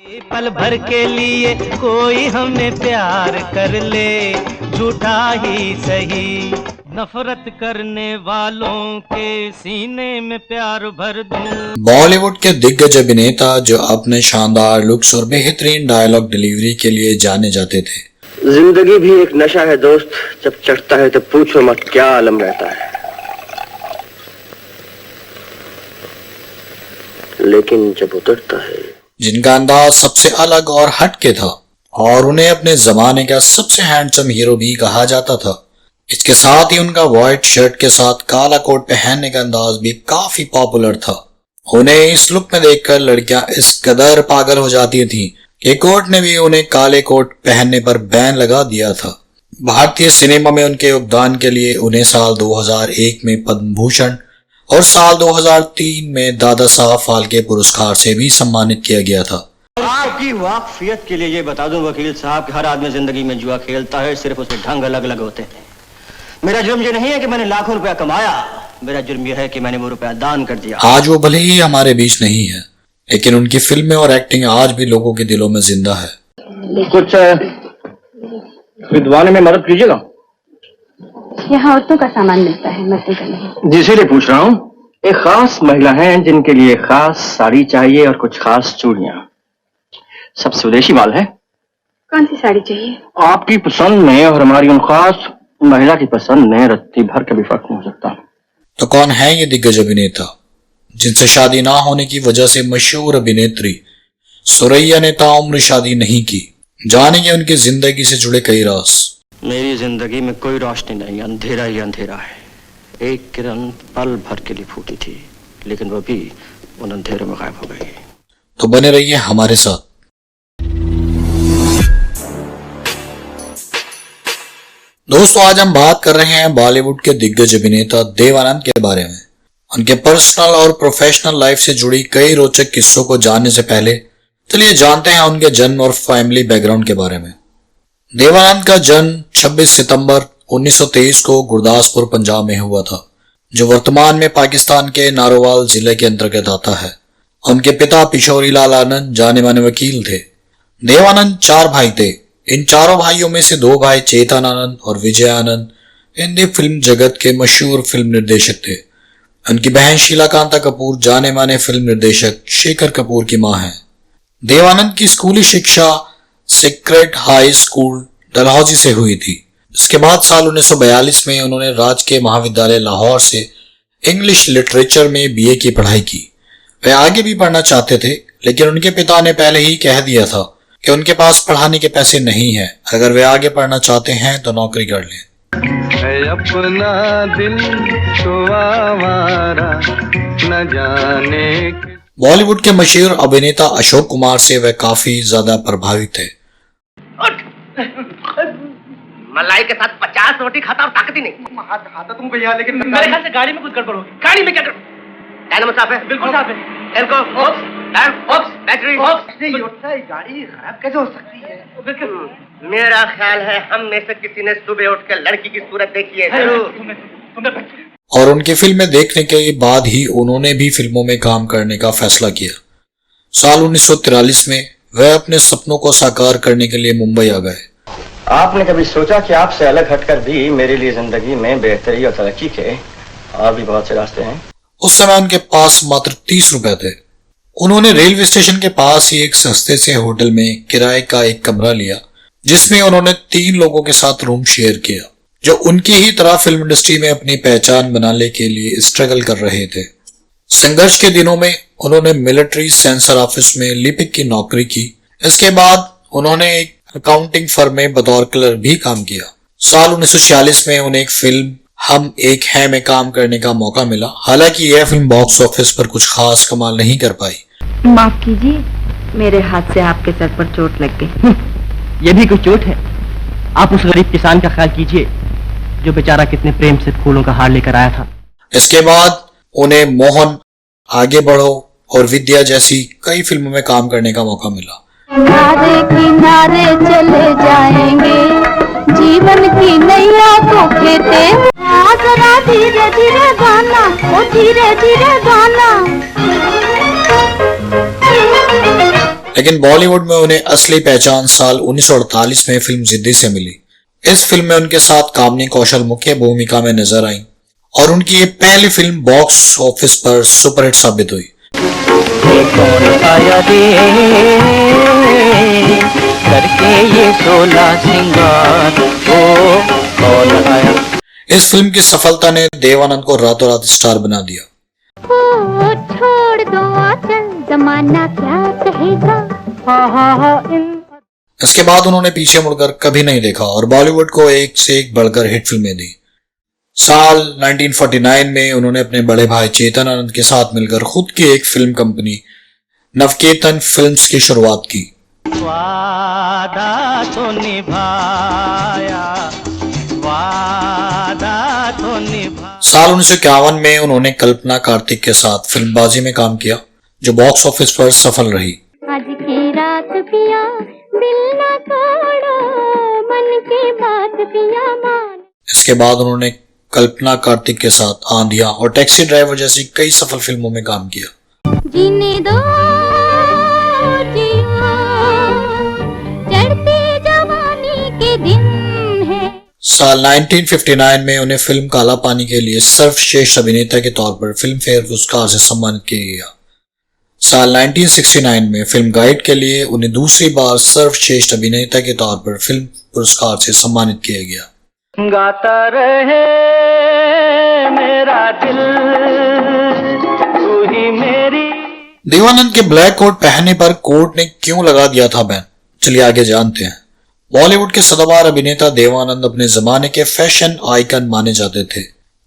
पल भर के लिए कोई हमें प्यार कर ले, झूठा ही सही, नफरत करने वालों के सीने में प्यार भर दूं। बॉलीवुड के दिग्गज अभिनेता जो अपने शानदार लुक्स और बेहतरीन डायलॉग डिलीवरी के लिए जाने जाते थे। जिंदगी भी एक नशा है दोस्त, जब चढ़ता है तो पूछो मत क्या आलम रहता है, लेकिन जब उतरता है। जिनका अंदाज सबसे अलग और हटके था और उन्हें अपने जमाने का सबसे हैंडसम हीरो भी कहा जाता था। इसके साथ ही उनका व्हाइट शर्ट के साथ काला कोट पहनने का अंदाज भी काफी पॉपुलर था। उन्हें इस लुक में देखकर लड़कियां इस कदर पागल हो जाती थीं कि कोर्ट ने भी उन्हें काले कोट पहनने पर बैन लगा दिया था। भारतीय सिनेमा में उनके योगदान के लिए उन्हें साल 2001 में पद्म भूषण और साल 2003 में दादा साहब फाल्के पुरस्कार से भी सम्मानित किया गया था। आपकी वाकफियत के लिए ये बता दूं वकील साहब कि हर आदमी जिंदगी में जुआ खेलता है, सिर्फ उसके ढंग अलग अलग होते हैं। मेरा जुर्म ये नहीं है कि मैंने लाखों रुपया कमाया, मेरा जुर्म यह है कि मैंने वो रुपया दान कर दिया। आज वो भले ही हमारे बीच नहीं है, लेकिन उनकी फिल्में और एक्टिंग आज भी लोगों के दिलों में जिंदा है। कुछ खरीदवाने में मदद कीजिएगा। यहाँ औरतों का सामान मिलता है, मर्दों का नहीं। जी इसीलिए पूछ रहा हूँ। एक खास महिला है जिनके लिए खास साड़ी चाहिए और कुछ खास चूड़ियाँ। सब स्वदेशी माल है। कौन सी साड़ी चाहिए? आपकी पसंद में और हमारी उन खास महिला की पसंद में रत्ती भर का भी फर्क नहीं हो सकता। तो कौन है ये दिग्गज अभिनेता जिनसे शादी ना होने की वजह से मशहूर अभिनेत्री सुरैया ने ताउम्र शादी नहीं की? जानेंगे उनकी जिंदगी से जुड़े कई राज। मेरी जिंदगी में कोई रोशनी नहीं, अंधेरा ही अंधेरा है। एक किरण पल भर के लिए फूटी थी, लेकिन वो भी उन अंधेरों में गायब हो गई। तो बने रहिए हमारे साथ। दोस्तों, आज हम बात कर रहे हैं बॉलीवुड के दिग्गज अभिनेता देव आनंद के बारे में। उनके पर्सनल और प्रोफेशनल लाइफ से जुड़ी कई रोचक किस्सों को जानने से पहले चलिए जानते हैं उनके जन्म और फैमिली बैकग्राउंड के बारे में। देव आनंद का जन्म 26 सितंबर 1923 को गुरदासपुर पंजाब में हुआ था, जो वर्तमान में पाकिस्तान के नारोवाल जिले के अंतर्गत आता है। उनके पिता पिशोरी लाल आनंद जाने माने वकील थे। देव आनंद 4 भाई थे। इन चारों भाइयों में से 2 भाई चेतन आनंद और विजय आनंद हिंदी फिल्म जगत के मशहूर फिल्म निर्देशक थे। उनकी बहन शीला कांता कपूर जाने माने फिल्म निर्देशक शेखर कपूर की मां हैं। देव आनंद की स्कूली शिक्षा सीक्रेट हाई स्कूल डलहौजी से हुई थी। इसके बाद साल 1942 में उन्होंने राजकीय महाविद्यालय लाहौर से इंग्लिश लिटरेचर में बीए की पढ़ाई की। वे आगे भी पढ़ना चाहते थे, लेकिन उनके पिता ने पहले ही कह दिया था कि उनके पास पढ़ाने के पैसे नहीं हैं। अगर वे आगे पढ़ना चाहते हैं तो नौकरी कर लें। अपना दिल तो आवारा न जाने। बॉलीवुड के मशहूर अभिनेता अशोक कुमार से वे काफी ज्यादा प्रभावित थे। मलाई के साथ 50 रोटी खाता और ताकत ही नहीं। खाता तुम भैया, लेकिन मेरे ख्याल से गाड़ी में कुछ गड़बड़ होगी। गाड़ी में क्या गड़बड़? डायनामो साफ है? बिल्कुल साफ है। इनको ऑप्स, बैटरी नहीं होता है, गाड़ी खराब कैसे हो सकती है? मेरा ख्याल है हम में से किसी ने सुबह उठ कर लड़की की सूरत देखी है जरूर। और उनकी फिल्में देखने के बाद ही उन्होंने भी फिल्मों में काम करने का फैसला किया। साल 1943 में वह अपने सपनों को साकार करने के लिए मुंबई आ गए। आपने कभी सोचा कि आपसे अलग हटकर भी मेरे लिए जिंदगी में बेहतरी और तरक्की के और भी बहुत से रास्ते हैं? उस समय उनके पास मात्र 30 रुपए थे। उन्होंने रेलवे स्टेशन के पास ही एक सस्ते से होटल में किराए का एक कमरा लिया, जिसमें उन्होंने 3 लोगों के साथ रूम शेयर किया, जो उनकी ही तरह फिल्म इंडस्ट्री में अपनी पहचान बनाने के लिए स्ट्रगल कर रहे थे। संघर्ष के दिनों में उन्होंने मिलिट्री सेंसर ऑफिस में लिपिक की नौकरी की। इसके बाद उन्होंने एक अकाउंटिंग फर्म में बतौर क्लर्क भी काम किया। साल 1946 में उन्हें एक फिल्म हम एक हैं में काम करने का मौका मिला। हालांकि यह फिल्म बॉक्स ऑफिस पर कुछ खास कमाल नहीं कर पाई। माफ कीजिए, मेरे हाथ से आपके सर पर चोट लग गई। ये भी कोई चोट है? आप उस गरीब किसान का ख्याल कीजिए जो बेचारा कितने प्रेम से फूलों का हार लेकर आया था। इसके बाद उन्हें मोहन, आगे बढ़ो और विद्या जैसी कई फिल्मों में काम करने का मौका मिला। किनारे किनारे चले जाएंगे, जीवन की नैया को खेते जरा धीरे धीरे गाना, ओ धीरे धीरे गाना। लेकिन बॉलीवुड में उन्हें असली पहचान साल 1948 में फिल्म जिद्दी से मिली। इस फिल्म में उनके साथ कामनी कौशल मुख्य भूमिका में नजर आई और उनकी ये पहली फिल्म बॉक्स ऑफिस पर सुपरहिट साबित हुई। कौन आया रे करके ये 16 सिंगार, ओ कौन आया। इस फिल्म की सफलता ने देव आनंद को रातों रात स्टार बना दिया। छोड़ दो चल जमाना क्या कहेगा। इसके बाद उन्होंने पीछे मुड़कर कभी नहीं देखा और बॉलीवुड को एक से एक बढ़कर हिट फिल्में दी। साल 1949 में उन्होंने अपने बड़े भाई चेतन आनंद के साथ मिलकर खुद की एक फिल्म कंपनी नवकेतन फिल्म्स की शुरुआत की। वादा तो निभाया, वादा तो निभाया। साल 1951 में उन्होंने कल्पना कार्तिक के साथ फिल्मबाजी में काम किया जो बॉक्स ऑफिस पर सफल रही। आज की रात पिया दिल ना तोड़ो, मन की बात पिया मान। इसके बाद उन्होंने कल्पना कार्तिक के साथ आंधिया और टैक्सी ड्राइवर जैसी कई सफल फिल्मों में काम किया। जीने दो जिया, चढ़ती जवानी के दिन है। साल 1959 में उन्हें फिल्म काला पानी के लिए सर्वश्रेष्ठ अभिनेता के तौर पर फिल्म फेयर पुरस्कार से सम्मानित किया गया। साल 1969 में फिल्म गाइड के लिए उन्हें दूसरी बार सर्वश्रेष्ठ अभिनेता के तौर पर फिल्म पुरस्कार से सम्मानित किया गया। गाता रहे मेरा दिल, तू ही मेरी। देवानंद के ब्लैक कोट पहनने पर कोर्ट ने क्यों लगा दिया था बैन, चलिए आगे जानते हैं। बॉलीवुड के सदाबहार अभिनेता देवानंद अपने जमाने के फैशन आइकन माने जाते थे।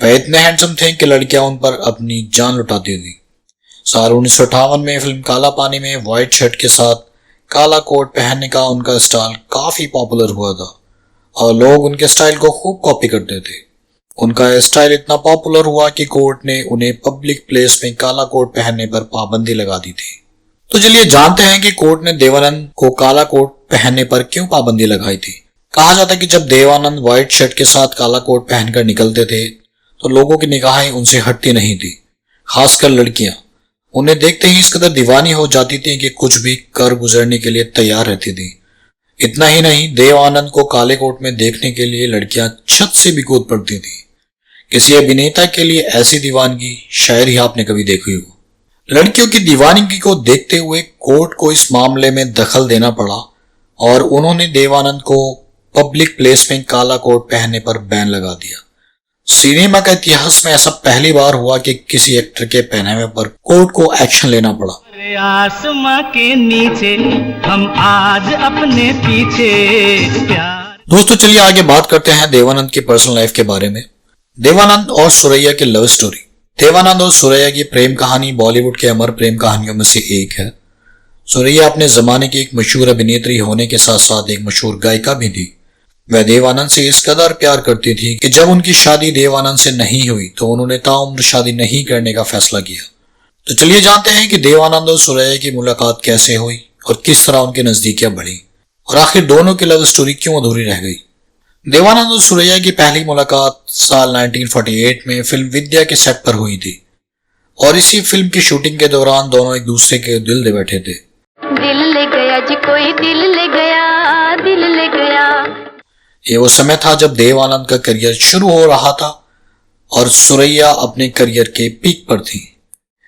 वह इतने हैंडसम थे कि लड़कियां उन पर अपनी जान लुटाती थी। साल 1958 में फिल्म काला पानी में व्हाइट शर्ट के साथ काला कोट पहनने का उनका स्टाइल काफी पॉपुलर हुआ था और लोग उनके स्टाइल को खूब कॉपी करते थे। उनका स्टाइल इतना पॉपुलर हुआ कि कोर्ट ने उन्हें पब्लिक प्लेस में काला कोट पहनने पर पाबंदी लगा दी थी। तो चलिए जानते हैं कि कोर्ट ने देवानंद को काला कोट पहनने पर क्यों पाबंदी लगाई थी। कहा जाता है कि जब देवानंद व्हाइट शर्ट के साथ काला कोट पहनकर निकलते थे तो लोगों की निगाहें उनसे हटती नहीं थी, खासकर लड़कियां उन्हें देखते ही इस कदर दीवानी हो जाती थी कि कुछ भी कर गुजरने के लिए तैयार रहती थी। इतना ही नहीं, देव आनंद को काले कोट में देखने के लिए लड़कियां छत से भी कूद पड़ती थी। किसी अभिनेता के लिए ऐसी दीवानगी शायद ही आपने कभी देखी हो। लड़कियों की दीवानगी को देखते हुए कोर्ट को इस मामले में दखल देना पड़ा और उन्होंने देवानंद को पब्लिक प्लेस में काला कोट पहनने पर बैन लगा दिया। सिनेमा का इतिहास में ऐसा पहली बार हुआ कि किसी एक्टर के पहनावे पर कोर्ट को एक्शन लेना पड़ा। आसमां के नीचे हम आज अपने पीछे प्यार। दोस्तों चलिए आगे बात करते हैं देवानंद की पर्सनल लाइफ के बारे में। देवानंद और सुरैया की लव स्टोरी। देवानंद और सुरैया की प्रेम कहानी बॉलीवुड के अमर प्रेम कहानियों में से एक है। सुरैया अपने जमाने की एक मशहूर अभिनेत्री होने के साथ साथ एक मशहूर गायिका भी थी। वह देवानंद से इस कदर प्यार करती थी कि जब उनकी शादी देवानंद से नहीं हुई तो उन्होंने ताउम्र शादी नहीं करने का फैसला किया। तो चलिए जानते हैं कि देवानंद और सुरैया की मुलाकात कैसे हुई और किस तरह उनकी नजदीकियां बढ़ी और आखिर दोनों की लव स्टोरी क्यों अधूरी रह गई। देवानंद और सुरैया की पहली मुलाकात साल 1948 में फिल्म विद्या के सेट पर हुई थी और इसी फिल्म की शूटिंग के दौरान दोनों एक दूसरे के दिल दे बैठे थे। दिल ले गया जी कोई, दिल ले गया, दिल ले गया। ये वो समय था जब देवानंद का करियर शुरू हो रहा था और सुरैया अपने करियर के पीक पर थी।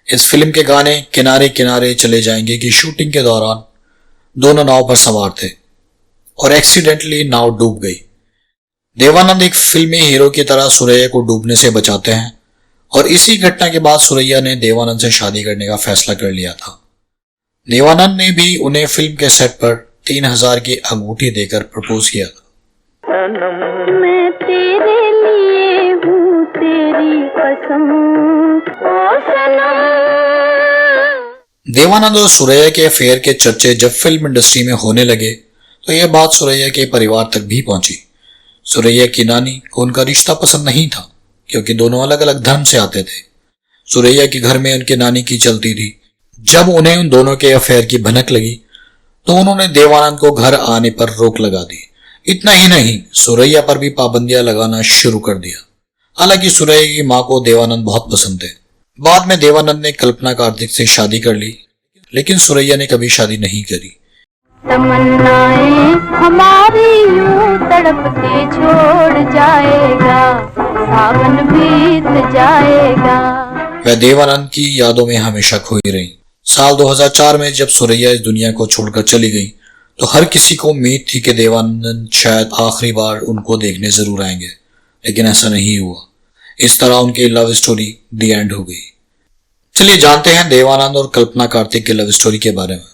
इस फिल्म के गाने किनारे किनारे चले जाएंगे की शूटिंग के दौरान दोनों नाव पर सवार थे और एक्सीडेंटली नाव डूब गई। देवानंद एक फिल्मी हीरो की तरह सुरैया को डूबने से बचाते हैं और इसी घटना के बाद सुरैया ने देवानंद से शादी करने का फैसला कर लिया था। देवानंद ने भी उन्हें फिल्म के सेट पर 3000 की अंगूठी देकर प्रपोज किया था। मैं तेरे लिए हूँ तेरी कसम ओ सनम। देवानंद और सुरैया के अफेयर के चर्चे जब फिल्म इंडस्ट्री में होने लगे तो यह बात सुरैया के परिवार तक भी पहुंची। सुरैया की नानी को उनका रिश्ता पसंद नहीं था क्योंकि दोनों अलग अलग धर्म से आते थे। सुरैया के घर में उनकी नानी की चलती थी। जब उन्हें उन दोनों के अफेयर की भनक लगी तो उन्होंने देवानंद को घर आने पर रोक लगा दी। इतना ही नहीं, सुरैया पर भी पाबंदियां लगाना शुरू कर दिया। हालांकि सुरैया की मां को देवानंद बहुत पसंद थे। बाद में देवानंद ने कल्पना कार्तिक से शादी कर ली, लेकिन सुरैया ने कभी शादी नहीं करी। तमन्नाएं हमारी यूं तड़प के छोड़ जाएगा, सावन बीत जाएगा। वह देवानंद की यादों में हमेशा खोई रही। साल 2004 में जब सुरैया इस दुनिया को छोड़कर चली गई तो हर किसी को उम्मीद थी कि देवानंद शायद आखिरी बार उनको देखने जरूर आएंगे, लेकिन ऐसा नहीं हुआ। इस तरह उनकी लव स्टोरी दी एंड हो गई। चलिए जानते हैं देवानंद और कल्पना कार्तिक की लव स्टोरी के बारे में।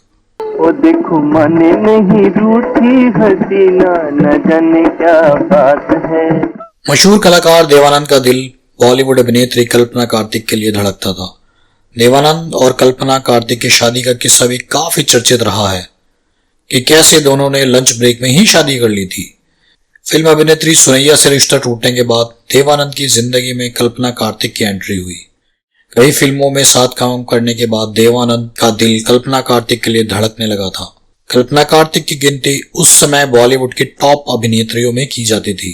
ओ देखो मने नहीं रूठी हसीना, न जाने क्या बात है। मशहूर कलाकार देवानंद का दिल बॉलीवुड अभिनेत्री कल्पना कार्तिक के लिए धड़कता था। देवानंद और कल्पना कार्तिक की शादी का किस्सा भी काफी चर्चित रहा है कि कैसे दोनों ने लंच ब्रेक में ही शादी कर ली थी। फिल्म अभिनेत्री सुरैया से रिश्ता टूटने के बाद देवानंद की जिंदगी में कल्पना कार्तिक की एंट्री हुई। कई फिल्मों में साथ काम करने के बाद देवानंद का दिल कल्पना कार्तिक के लिए धड़कने लगा था। कल्पना कार्तिक की गिनती उस समय बॉलीवुड की टॉप अभिनेत्रियों में की जाती थी।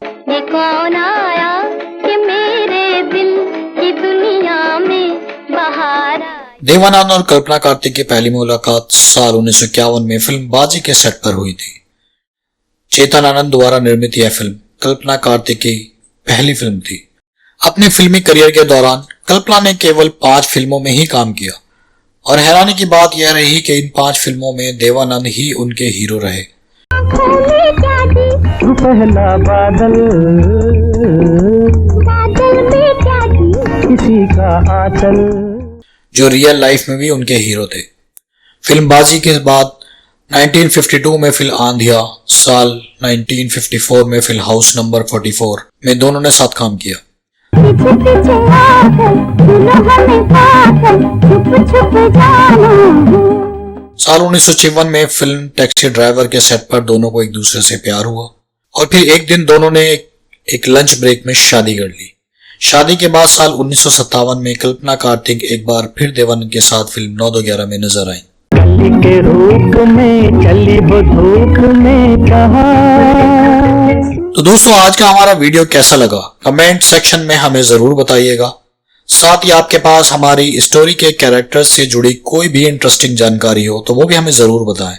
ये कौन आया कि मेरे दिल की दुनिया में बहार आया। देवानंद और कल्पना कार्तिक की पहली मुलाकात साल 1951 में फिल्म बाजी के सेट पर हुई थी। चेतन आनंद द्वारा निर्मित यह फिल्म कल्पना कार्तिक की पहली फिल्म थी। अपने फिल्मी करियर के दौरान कल्पना ने केवल 5 फिल्मों में ही काम किया और हैरानी की बात यह रही कि इन 5 फिल्मों में देवानंद ही उनके हीरो रहे। पहला बादल में क्या किसी का आंचल, जो रियल लाइफ में भी उनके हीरो थे। फिल्म बाजी के बाद 1952 में फिल्म आंधिया, साल 1954 में फिल्म हाउस नंबर 44 में दोनों ने साथ काम किया। साल 1956 में फिल्म टैक्सी ड्राइवर के सेट पर दोनों को एक दूसरे से प्यार हुआ और फिर एक दिन दोनों ने एक लंच ब्रेक में शादी कर ली। शादी के बाद साल 1957 में कल्पना कार्तिक एक बार फिर देवानंद के साथ फिल्म 9-11 में नजर आई। कली के रूप में चली वो धूप में कहा। तो दोस्तों आज का हमारा वीडियो कैसा लगा कमेंट सेक्शन में हमें जरूर बताइएगा। साथ ही आपके पास हमारी स्टोरी के कैरेक्टर्स से जुड़ी कोई भी इंटरेस्टिंग जानकारी हो तो वो भी हमें जरूर बताएं।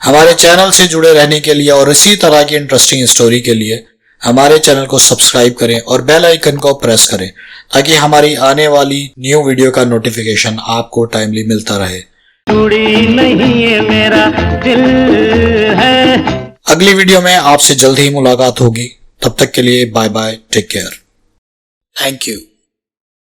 हमारे चैनल से जुड़े रहने के लिए और इसी तरह की इंटरेस्टिंग स्टोरी के लिए हमारे चैनल को सब्सक्राइब करें और बेल आइकन को प्रेस करें ताकि हमारी आने वाली न्यू वीडियो का नोटिफिकेशन आपको टाइमली मिलता रहे। चूड़ी नहीं है मेरा दिल है। अगली वीडियो में आपसे जल्द ही मुलाकात होगी। तब तक के लिए bye bye, take care, thank you.